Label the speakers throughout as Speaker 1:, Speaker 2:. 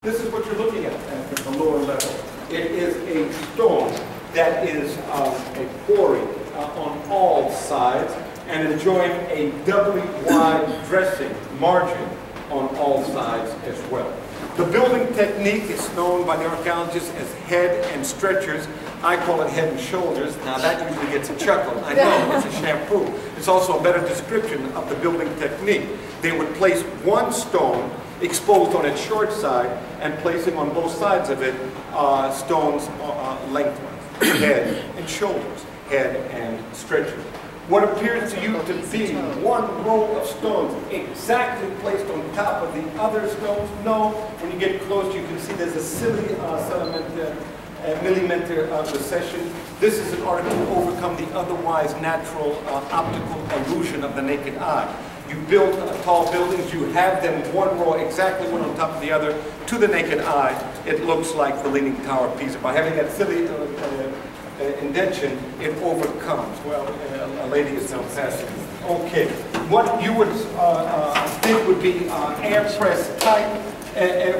Speaker 1: This is what you're looking at the lower level. It is a stone that is a quarry on all sides and enjoying a doubly wide dressing margin on all sides as well. The building technique is known by the archaeologists as head and stretchers. I call it head and shoulders. Now that usually gets a chuckle. I know, it's a shampoo. It's also a better description of the building technique. They would place one stone exposed on its short side and placing on both sides of it stones lengthwise, head and shoulders, head and stretchers. What appears to you to be one row of stones exactly placed on top of the other stones? No, when you get close you can see there's a silly millimeter recession. This is in order to overcome the otherwise natural optical illusion of the naked eye. You build tall buildings, you have them one row exactly one on top of the other. To the naked eye, it looks like the Leaning Tower of Pisa. By having that silly indentation, it overcomes. Well, a lady is now passing. Okay, what you would think would be air press type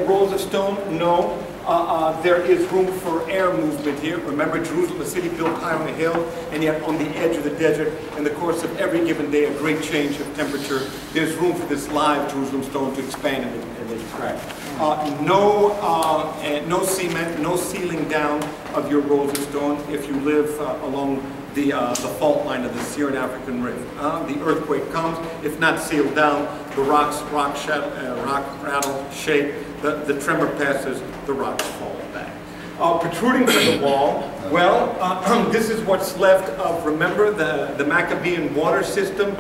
Speaker 1: rolls of stone? No. There is room for air movement here. Remember, Jerusalem, a city built high on a hill, and yet on the edge of the desert. In the course of every given day, a great change of temperature. There's room for this live Jerusalem stone to expand and extract. No cement, no sealing down of your rolls of stone if you live along the fault line of the Syrian African Rift. The earthquake comes, if not sealed down, the rock rattle, shake, the tremor passes, the rocks fall back. Protruding from the wall, well, this is what's left of, remember, the Maccabean water system,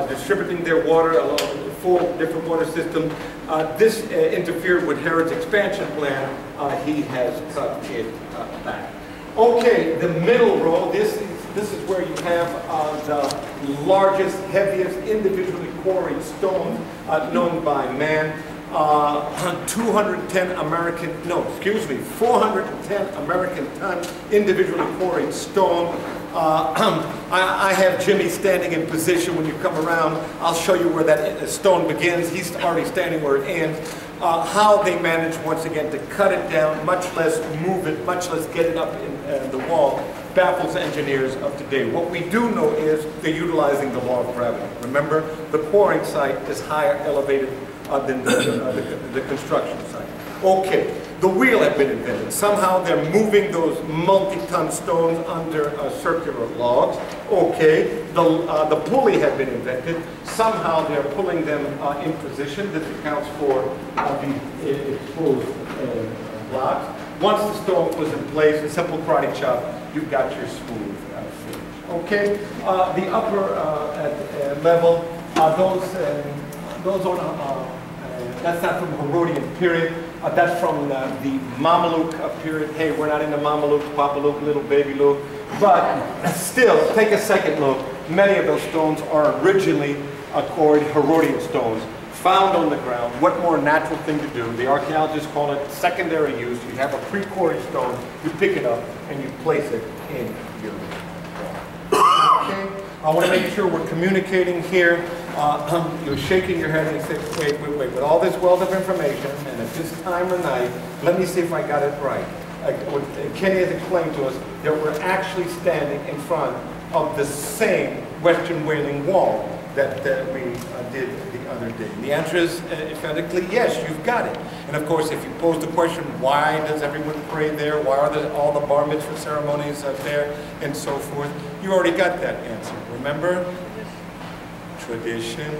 Speaker 1: distributing their water along 4 different water systems. This interfered with Herod's expansion plan. He has cut it back. Okay, the middle row, this is where you have the largest, heaviest, individually quarried stone known by man. 410 American ton individually quarried stone. I have Jimmy standing in position when you come around. I'll show you where that stone begins. He's already standing where it ends. How they manage, once again, to cut it down, much less move it, much less get it up in the wall, baffles engineers of today. What we do know is they're utilizing the law of gravity. Remember, the quarrying site is higher elevated than the construction site. Okay, the wheel had been invented. Somehow they're moving those multi-ton stones under circular logs. Okay, the pulley had been invented. Somehow they're pulling them in position. This accounts for the exposed blocks. Once the stone was in place, a simple karate chop, you've got your smooth finish. Okay, the upper level, those on that's not from the Herodian period. That's from the Mameluke period. Hey, we're not in the Mameluke, Papa Luke, little baby Luke. But still, take a second look. Many of those stones are originally quarried Herodian stones, found on the ground. What more natural thing to do? The archaeologists call it secondary use. You have a pre-quarried stone, you pick it up, and you place it in your wall. Okay? I want to make sure we're communicating here. You're shaking your head and you say, wait, with all this wealth of information, and at this time of night, let me see if I got it right. What Kenny has explained to us, that we're actually standing in front of the same Western Wailing Wall that we did the other day. And the answer is emphatically yes, you've got it. And of course, if you pose the question, why does everyone pray there? Why are all the bar mitzvah ceremonies there? And so forth. You already got that answer. Remember? Tradition.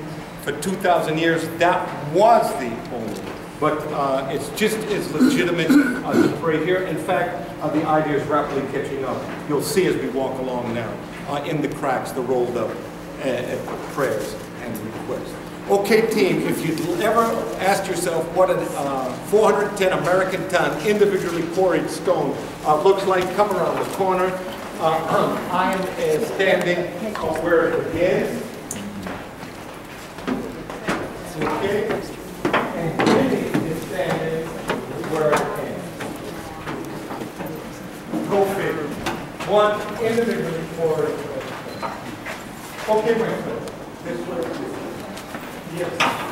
Speaker 1: For 2,000 years, that was the only. But it's just as legitimate to pray here. In fact, the idea is rapidly catching up. You'll see as we walk along now, in the cracks, the rolled up prayers and requests. Okay, team, if you'd ever asked yourself what a 410 American ton individually quarried stone looks like, come around the corner. I am standing where it begins. Okay, and Jimmy is standing where it ends. Go figure. One individually quarried. Okay, my friend, this way. Yes.